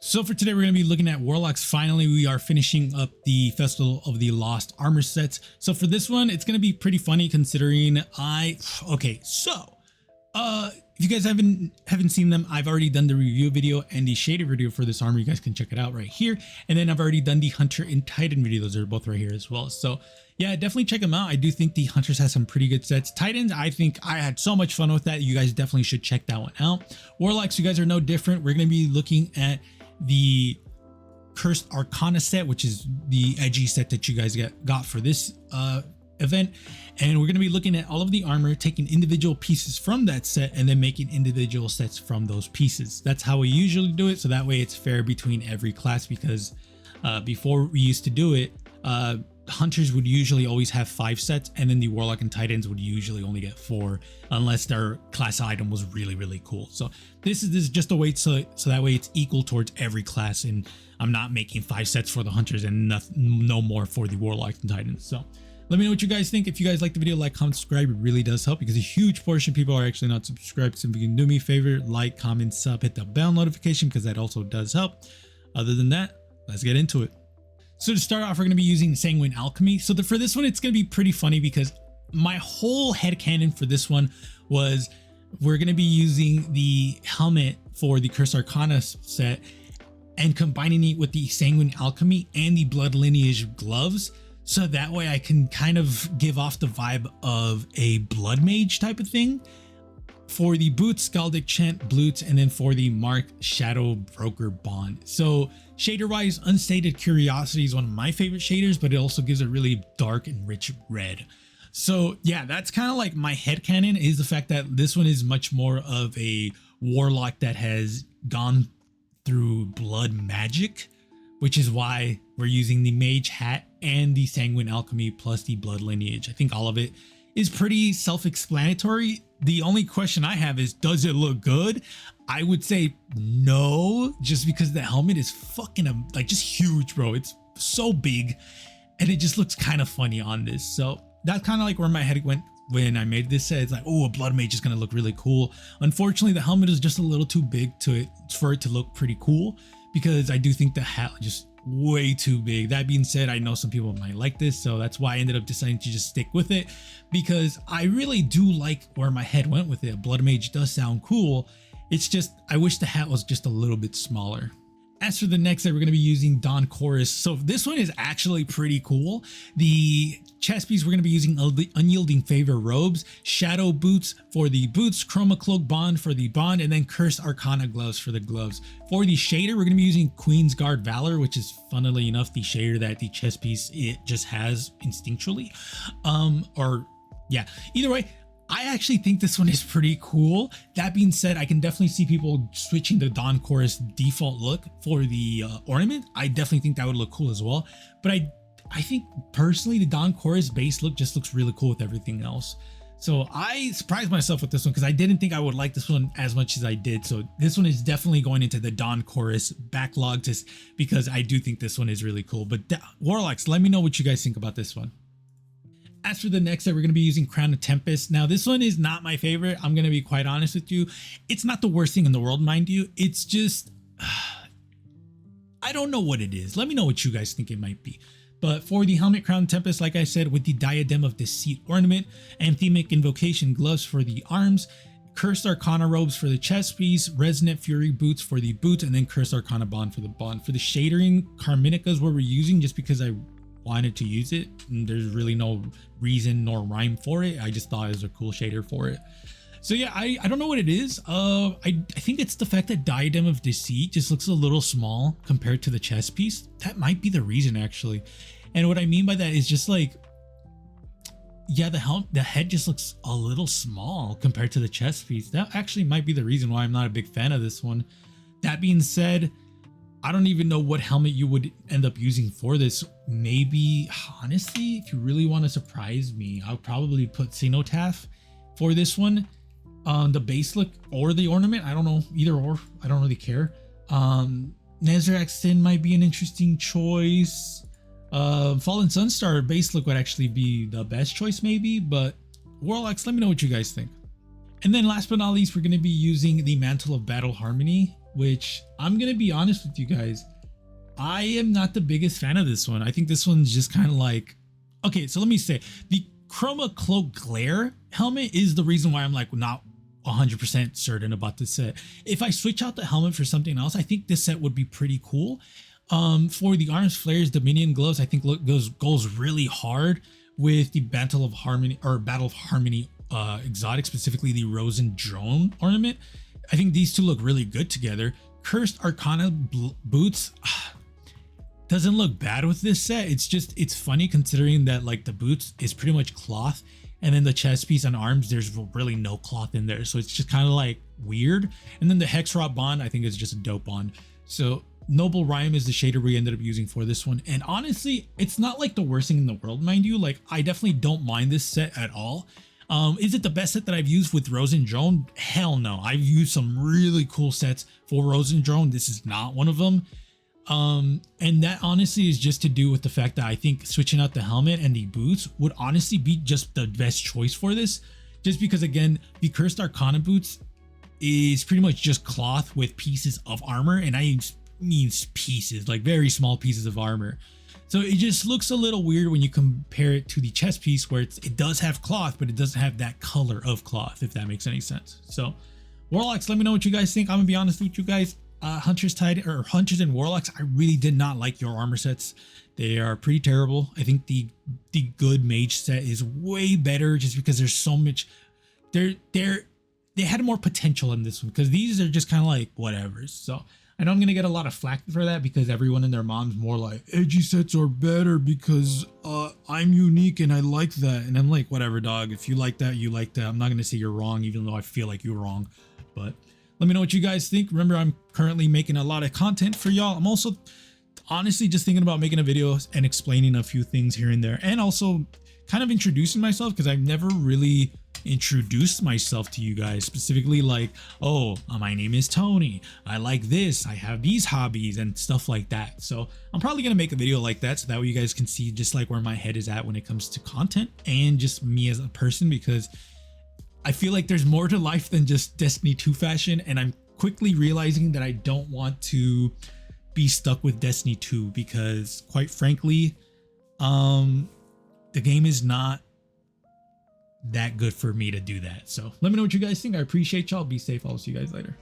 So for today, we're going to be looking at Warlocks. Finally, we are finishing up the Festival of the Lost armor sets. So for this one, it's going to be pretty funny considering if you guys haven't seen them, I've already done the review video and the shader video for this armor. You guys can check it out right here. And then I've already done the Hunter and Titan video. Those are both right here as well. So yeah, definitely check them out. I do think the Hunters has some pretty good sets. Titans, I think I had so much fun with that. You guys definitely should check that one out. Warlocks, you guys are no different. We're going to be looking at the Cursed Arcana set, which is the edgy set that you guys got for this event, and we're going to be looking at all of the armor, taking individual pieces from that set and then making individual sets from those pieces. That's how we usually do it, so that way it's fair between every class, because before we used to do it, Hunters would usually always have 5 sets, and then the Warlock and Titans would usually only get 4 unless their class item was really cool. So this is just a way so that way it's equal towards every class, and I'm not making 5 sets for the Hunters and no more for the Warlocks and Titans. So let me know what you guys think. If you guys like the video, like, comment, subscribe. It really does help because a huge portion of people are actually not subscribed. So if you can do me a favor, like, comment, sub, hit the bell notification because that also does help. Other than that, let's get into it. So to start off, we're going to be using Sanguine Alchemy. So for this one, it's going to be pretty funny because my whole headcanon for this one was we're going to be using the helmet for the Cursed Arcana set and combining it with the Sanguine Alchemy and the Blood Lineage gloves. So that way I can kind of give off the vibe of a Blood Mage type of thing. For the boots, Skaldic Chant Blutes, and then for the Mark Shadow Broker Bond. So shader wise, Unstated Curiosity is one of my favorite shaders, but it also gives a really dark and rich red. So yeah, that's kind of like my headcanon, is the fact that this one is much more of a warlock that has gone through blood magic, which is why we're using the mage hat and the Sanguine Alchemy plus the Blood Lineage. I think all of it is pretty self-explanatory. The only question I have is, does it look good? I would say no, just because the helmet is fucking like just huge, bro. It's so big and it just looks kind of funny on this. So that's kind of like where my head went when I made this set. It's like, oh, a blood mage is gonna look really cool. Unfortunately, the helmet is just a little too big for it to look pretty cool, because I do think the hat just way too big. That being said, I know some people might like this, so that's why I ended up deciding to just stick with it, because I really do like where my head went with it. Blood Mage does sound cool. It's just, I wish the hat was just a little bit smaller. As for the next set, we're going to be using Dawn Chorus. So this one is actually pretty cool. The chest piece, we're going to be using Unyielding Favor robes, Shadow Boots for the boots, Chroma Cloak Bond for the bond, and then Cursed Arcana gloves for the gloves. For the shader, we're going to be using Queen's Guard Valor, which is funnily enough the shader that the chest piece it just has instinctually. Either way, I actually think this one is pretty cool. That being said, I can definitely see people switching the Dawn Chorus default look for the ornament. I definitely think that would look cool as well. But I think personally the Dawn Chorus base look just looks really cool with everything else. So I surprised myself with this one because I didn't think I would like this one as much as I did. So this one is definitely going into the Dawn Chorus backlog just because I do think this one is really cool. But Warlocks, let me know what you guys think about this one. As for the next set, we're going to be using Crown of Tempest. Now, this one is not my favorite. I'm going to be quite honest with you. It's not the worst thing in the world, mind you. It's just, I don't know what it is. Let me know what you guys think it might be. But for the helmet, Crown of Tempest, like I said, with the Diadem of Deceit ornament, Anthemic Invocation gloves for the arms, Cursed Arcana robes for the chest piece, Resonant Fury boots for the boots, and then Cursed Arcana bond for the bond. For the shadering, Carminica is what we're using just because I wanted to use it, and there's really no reason nor rhyme for it. I just thought it was a cool shader for it. So yeah, I don't know what it is. I think it's the fact that Diadem of Deceit just looks a little small compared to the chest piece. That might be the reason actually. And what I mean by that is just like, yeah, the head just looks a little small compared to the chest piece. That actually might be the reason why I'm not a big fan of this one. That being said, I don't even know what helmet you would end up using for this. Maybe, honestly, if you really want to surprise me, I'll probably put Cenotaph for this one. The base look or the ornament, I don't know, either or, I don't really care. Nezarec Sin might be an interesting choice. Fallen Sunstar base look would actually be the best choice maybe, but Warlocks, let me know what you guys think. And then last but not least, we're going to be using the Mantle of Battle Harmony. which I'm gonna be honest with you guys, I am not the biggest fan of this one. I think this one's just kind of like, okay, so let me say, the Chroma Cloak Glare helmet is the reason why I'm like not 100% certain about this set. If I switch out the helmet for something else, I think this set would be pretty cool. For the Arms Flares Dominion gloves, I think goes really hard with the Battle of Harmony exotic, specifically the Rosen Drone ornament. I think these two look really good together. Cursed Arcana boots doesn't look bad with this set. It's funny considering that like the boots is pretty much cloth, and then the chest piece and arms, there's really no cloth in there, so it's just kind of like weird. And then the Hex Rot bond, I think is just a dope bond. So Noble Rhyme is the shader we ended up using for this one, and honestly, it's not like the worst thing in the world, mind you. Like, I definitely don't mind this set at all. Is it the best set that I've used with Rosen Drone? Hell no. I've used some really cool sets for Rosen Drone. This is not one of them. And that honestly is just to do with the fact that I think switching out the helmet and the boots would honestly be just the best choice for this. Just because, again, the Cursed Arcana boots is pretty much just cloth with pieces of armor, and I mean pieces, like very small pieces of armor. So it just looks a little weird when you compare it to the chest piece, where it does have cloth, but it doesn't have that color of cloth, if that makes any sense. So Warlocks, let me know what you guys think. I'm gonna be honest with you guys. Hunters and Warlocks, I really did not like your armor sets. They are pretty terrible. I think the good mage set is way better, just because there's so much. They had more potential in this one, because these are just kind of like whatever. So I know I'm gonna get a lot of flack for that, because everyone and their mom's more like, edgy sets are better because I'm unique and I like that. And I'm like, whatever, dog. If you like that, you like that. I'm not gonna say you're wrong, even though I feel like you're wrong. But let me know what you guys think. Remember, I'm currently making a lot of content for y'all. I'm also honestly just thinking about making a video and explaining a few things here and there, and also kind of introducing myself, because I've never really introduced myself to you guys, specifically like, oh, my name is Tony, I like this, I have these hobbies and stuff like that. So I'm probably gonna make a video like that, so that way you guys can see just like where my head is at when it comes to content and just me as a person, because I feel like there's more to life than just Destiny 2 fashion, and I'm quickly realizing that I don't want to be stuck with Destiny 2, because quite frankly, the game is not that good for me to do that. So let me know what you guys think. I appreciate y'all. Be safe. I'll see you guys later.